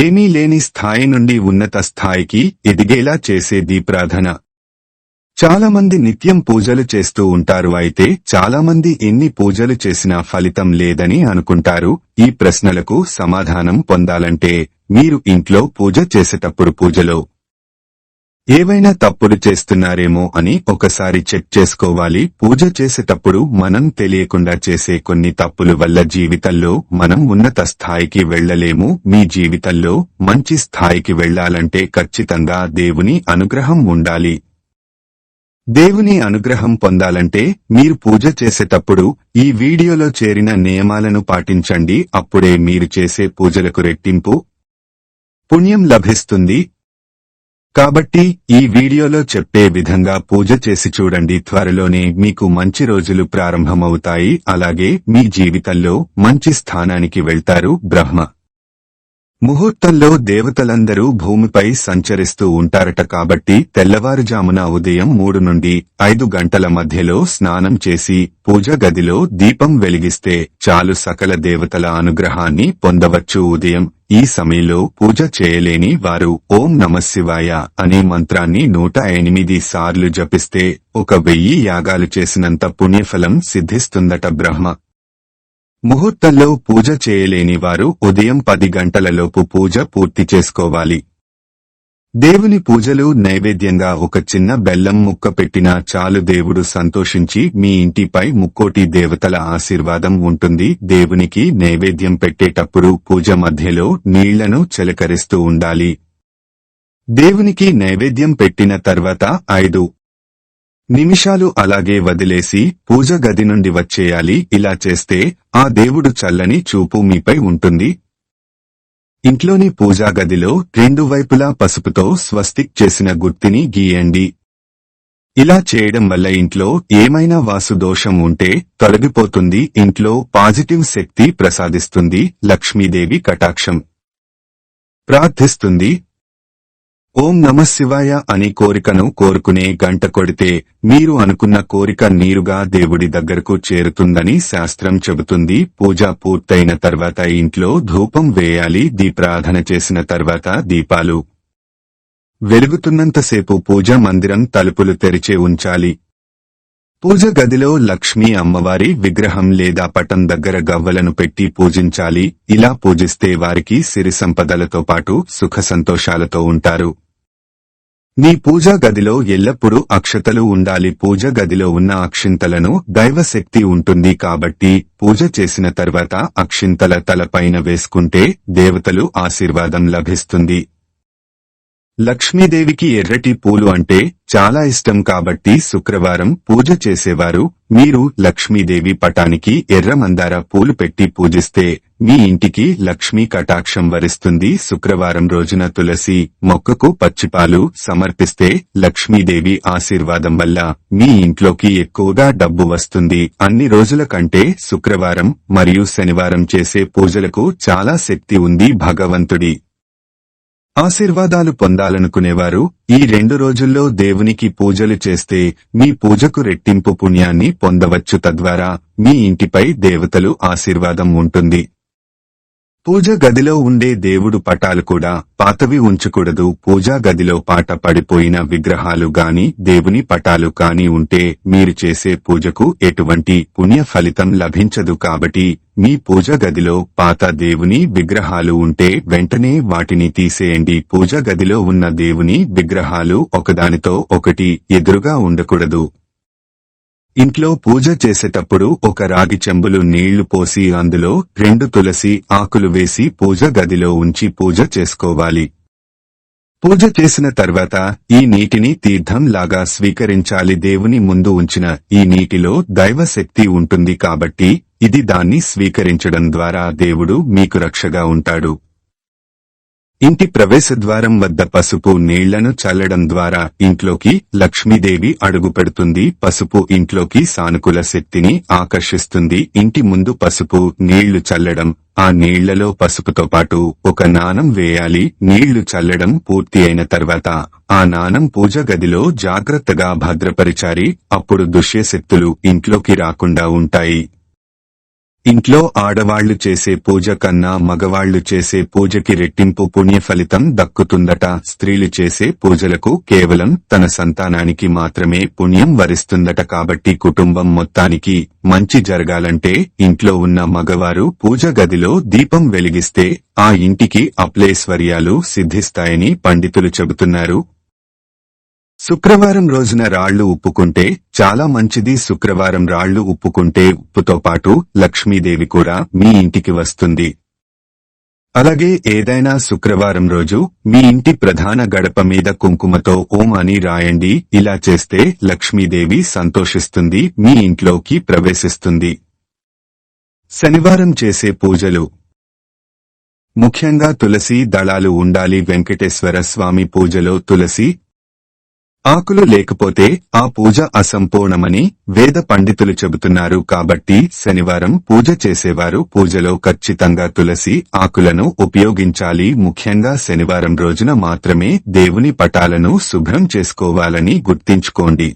ఏమీ లేని స్థాయి నుండి ఉన్నత స్థాయికి ఎదిగేలా చేసేది ప్రార్థన. చాలామంది నిత్యం పూజలు చేస్తూ ఉంటారు, అయితే చాలామంది ఎన్ని పూజలు చేసినా ఫలితం లేదని అనుకుంటారు. ఈ ప్రశ్నలకు సమాధానం పొందాలంటే మీరు ఇంట్లో పూజ చేసేటప్పుడు పూజలో ఏవైనా తప్పులు చేస్తున్నారేమో అని ఒకసారి చెక్ చేసుకోవాలి. పూజ చేసేటప్పుడు మనం తెలియకుండా చేసే కొన్ని తప్పుల వల్ల జీవితంలో మనం ఉన్నత స్థాయికి వెళ్లలేము. మీ జీవితంలో మంచి స్థాయికి వెళ్లాలంటే ఖచ్చితంగా దేవుని అనుగ్రహం ఉండాలి. దేవుని అనుగ్రహం పొందాలంటే మీరు పూజ చేసేటప్పుడు ఈ వీడియోలో చేరిన నియమాలను పాటించండి. అప్పుడే మీరు చేసే పూజలకు రెట్టింపు పుణ్యం లభిస్తుంది. కాబట్టి ఈ వీడియోలో చెప్పే విధంగా పూజ చేసి చూడండి. త్వరలోనే మీకు మంచి రోజులు ప్రారంభమవుతాయి. అలాగే మీ జీవితంలో మంచి స్థానానికి వెళ్తారు. బ్రహ్మ ముహూర్తంలో దేవతలందరూ భూమిపై సంచరిస్తూ ఉంటారట. కాబట్టి తెల్లవారుజామున ఉదయం 3 నుండి 5 గంటల మధ్యలో స్నానం చేసి పూజ గదిలో దీపం వెలిగిస్తే చాలు, సకల దేవతల అనుగ్రహాన్ని పొందవచ్చు. ఉదయం ఈ సమయంలో పూజ చేయలేని వారు ఓం నమఃశివాయ అనే మంత్రాన్ని 108 సార్లు జపిస్తే 1000 యాగాలు చేసినంత పుణ్యఫలం సిద్ధిస్తుందట. బ్రహ్మ ముహూర్తంలో పూజ చేయలేని వారు ఉదయం 10 గంటలలోపు పూజ పూర్తి చేసుకోవాలి. దేవుని పూజలు నైవేద్యంగా ఒక చిన్న బెల్లం ముక్క పెట్టినా చాలు, దేవుడు సంతోషించి మీ ఇంటిపై 3 దేవతల ఆశీర్వాదం ఉంటుంది. దేవునికి నైవేద్యం పెట్టేటప్పుడు పూజ మధ్యలో నీళ్లను చిలకరిస్తూ ఉండాలి. దేవునికి నైవేద్యం పెట్టిన తర్వాత 5 నిమిషాలు అలాగే వదిలేసి పూజ గది నుండి వచ్చేయాలి. ఇలా చేస్తే ఆ దేవుడు చల్లని చూపు మీపై ఉంటుంది. ఇంట్లోని పూజా గదిలో 2 వైపులా పసుపుతో స్వస్తిక్ చేసిన గుర్తుని గీయండి. ఇలా చేయడం వల్ల ఇంట్లో ఏమైనా వాసు దోషం ఉంటే తొలగిపోతుంది. ఇంట్లో పాజిటివ్ శక్తి ప్రసాదిస్తుంది. లక్ష్మీదేవి కటాక్షం ప్రార్థిస్తుంది. ఓం నమఃశివాయ అని కోరికను కోరుకునే గంట కొడితే మీరు అనుకున్న కోరిక నేరుగా దేవుడి దగ్గరకు చేరుతుందని శాస్త్రం చెబుతుంది. పూజ పూర్తయిన తర్వాత ఇంట్లో ధూపం వేయాలి. దీపారాధన చేసిన తర్వాత దీపాలు వెలుగుతున్నంతసేపు పూజా మందిరం తలుపులు తెరిచే ఉంచాలి. పూజ గదిలో లక్ష్మీ అమ్మవారి విగ్రహం లేదా పటం దగ్గర గవ్వలను పెట్టి పూజించాలి. ఇలా పూజిస్తే వారికి సిరి సంపదలతో పాటు సుఖ సంతోషాలతో ఉంటారు. మీ పూజా గదిలో ఎల్లప్పుడూ అక్షతలు ఉండాలి. పూజ గదిలో ఉన్న అక్షింతలను దైవశక్తి ఉంటుంది కాబట్టి పూజ చేసిన తర్వాత అక్షింతల తలపైన వేసుకుంటే దేవతలు ఆశీర్వాదం లభిస్తుంది. లక్ష్మీదేవికి ఎర్రటి పూలు అంటే చాలా ఇష్టం కాబట్టి శుక్రవారం పూజ చేసేవారు మీరు లక్ష్మీదేవి పటానికి ఎర్ర మందార పూలు పెట్టి పూజిస్తే మీ ఇంటికి లక్ష్మీ కటాక్షం వరిస్తుంది. శుక్రవారం రోజున తులసి మొక్కకు పచ్చిపాలు సమర్పిస్తే లక్ష్మీదేవి ఆశీర్వాదం వల్ల మీ ఇంట్లోకి ఎక్కువగా డబ్బు వస్తుంది. అన్ని రోజుల కంటే శుక్రవారం మరియు శనివారం చేసే పూజలకు చాలా శక్తి ఉంది. భగవంతుడి ఆశీర్వాదాలు పొందాలనుకునేవారు ఈ 2 రోజుల్లో దేవునికి పూజలు చేస్తే మీ పూజకు రెట్టింపు పుణ్యాన్ని పొందవచ్చు. తద్వారా మీ ఇంటిపై దేవతలు ఆశీర్వాదం ఉంటుంది. పూజ గదిలో ఉండే దేవుడు పటాలు కూడా పాతవి ఉంచకూడదు. పూజా గదిలో పాట పడిపోయిన విగ్రహాలు గాని దేవుని పటాలు కాని ఉంటే మీరు చేసే పూజకు ఎటువంటి పుణ్య ఫలితం లభించదు. కాబట్టి మీ పూజ గదిలో పాత దేవుని విగ్రహాలు ఉంటే వెంటనే వాటిని తీసేయండి. పూజ గదిలో ఉన్న దేవుని విగ్రహాలు ఒకదానితో ఒకటి ఎదురుగా ఉండకూడదు. ఇంట్లో పూజ చేసేటప్పుడు ఒక రాగి చెంబులు నీళ్లు పోసి అందులో 2 తులసి ఆకులు వేసి పూజ గదిలో ఉంచి పూజ చేసుకోవాలి. పూజ చేసిన తర్వాత ఈ నీటిని తీర్థం లాగా స్వీకరించాలి. దేవుని ముందు ఉంచిన ఈ నీటిలో దైవశక్తి ఉంటుంది కాబట్టి ఇది దాన్ని స్వీకరించడం ద్వారా దేవుడు మీకు రక్షగా ఉంటాడు. ఇంటి ప్రవేశద్వారం వద్ద పసుపు నీళ్లను చల్లడం ద్వారా ఇంట్లోకి లక్ష్మీదేవి అడుగుపెడుతుంది. పసుపు ఇంట్లోకి సానుకూల శక్తిని ఆకర్షిస్తుంది. ఇంటి ముందు పసుపు నీళ్లు చల్లడం, ఆ నీళ్లలో పసుపుతో పాటు ఒక నాణం వేయాలి. నీళ్లు చల్లడం పూర్తి అయిన తర్వాత ఆ నాణం పూజ గదిలో జాగ్రత్తగా భద్రపరిచాలి. అప్పుడు దుష్యశక్తులు ఇంట్లోకి రాకుండా ఉంటాయి. ఇంట్లో ఆడవాళ్లు చేసే పూజ కన్నా మగవాళ్లు చేసే పూజకి రెట్టింపు పుణ్య ఫలితం దక్కుతుందట. స్త్రీలు చేసే పూజలకు కేవలం తన సంతానానికి మాత్రమే పుణ్యం వరిస్తుందట. కాబట్టి కుటుంబం మొత్తానికి మంచి జరగాలంటే ఇంట్లో ఉన్న మగవారు పూజ గదిలో దీపం వెలిగిస్తే ఆ ఇంటికి అప్లైశ్వర్యాలు సిద్ధిస్తాయని పండితులు చెబుతున్నారు. శుక్రవారం రోజున రాళ్లు ఉప్పుకుంటే చాలా మంచిది. శుక్రవారం రాళ్లు ఉప్పుకుంటే ఉప్పుతో పాటు లక్ష్మీదేవి కూడా మీ ఇంటికి వస్తుంది. అలాగే ఏదైనా శుక్రవారం రోజు మీ ఇంటి ప్రధాన గడప మీద కుంకుమతో ఓం అని రాయండి. ఇలా చేస్తే లక్ష్మీదేవి సంతోషిస్తుంది, మీ ఇంట్లోకి ప్రవేశిస్తుంది. శనివారం చేసే పూజలు ముఖ్యంగా తులసి దళాలు ఉండాలి. వెంకటేశ్వర స్వామి పూజలో తులసి ఆకులు లేకపోతే ఆ పూజ అసంపూర్ణమని వేద పండితులు చెబుతున్నారు. కాబట్టి శనివారం పూజ చేసేవారు పూజలో ఖచ్చితంగా తులసి ఆకులను ఉపయోగించాలి. ముఖ్యంగా శనివారం రోజున మాత్రమే దేవుని పటాలను శుభ్రం చేసుకోవాలని గుర్తుంచుకోండి.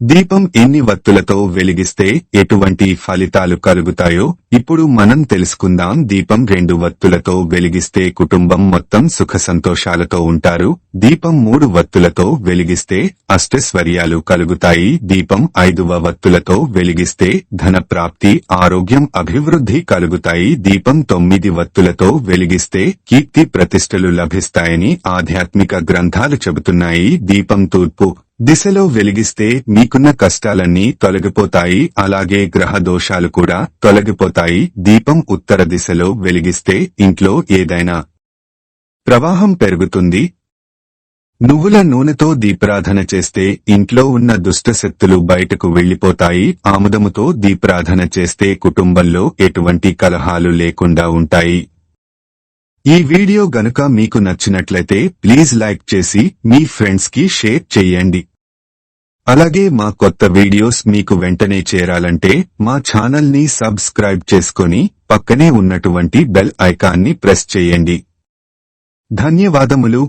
దీపం ఎన్ని వత్తులతో వెలిగిస్తే ఎటువంటి ఫలితాలు కలుగుతాయో ఇప్పుడు మనం తెలుసుకుందాం. దీపం 2 వత్తులతో వెలిగిస్తే కుటుంబం మొత్తం సుఖ సంతోషాలతో ఉంటారు. దీపం 3 వత్తులతో వెలిగిస్తే అష్టైశ్వర్యాలు కలుగుతాయి. దీపం 5వ వత్తులతో వెలిగిస్తే ధన ప్రాప్తి, ఆరోగ్యం, అభివృద్ధి కలుగుతాయి. దీపం 9 వత్తులతో వెలిగిస్తే కీర్తి ప్రతిష్టలు లభిస్తాయని ఆధ్యాత్మిక గ్రంథాలు చెబుతున్నాయి. దీపం తూర్పు దిశలో వెలిగిస్తే మీకున్న కష్టాలన్నీ తొలగిపోతాయి. అలాగే గ్రహ దోషాలు కూడా తొలగిపోతాయి. దీపం ఉత్తర దిశలో వెలిగిస్తే ఇంట్లో ఏదైనా ప్రవాహం పెరుగుతుంది. నువ్వుల నూనెతో దీపారాధన చేస్తే ఇంట్లో ఉన్న దుష్టశక్తులు బయటకు వెళ్లిపోతాయి. ఆముదముతో దీపారాధన చేస్తే కుటుంబంలో ఎటువంటి కలహాలు లేకుండా ఉంటాయి. ఈ వీడియో గనుక మీకు నచ్చినట్లయితే ప్లీజ్ లైక్ చేసి మీ ఫ్రెండ్స్ కి షేర్ చెయ్యండి. అలాగే మా కొత్త వీడియోస్ మీకు వెంటనే చేరాలంటే మా ఛానల్ ని సబ్స్క్రైబ్ చేసుకొని పక్కనే ఉన్నటువంటి బెల్ ఐకాన్ని ప్రెస్ చేయండి. ధన్యవాదములు.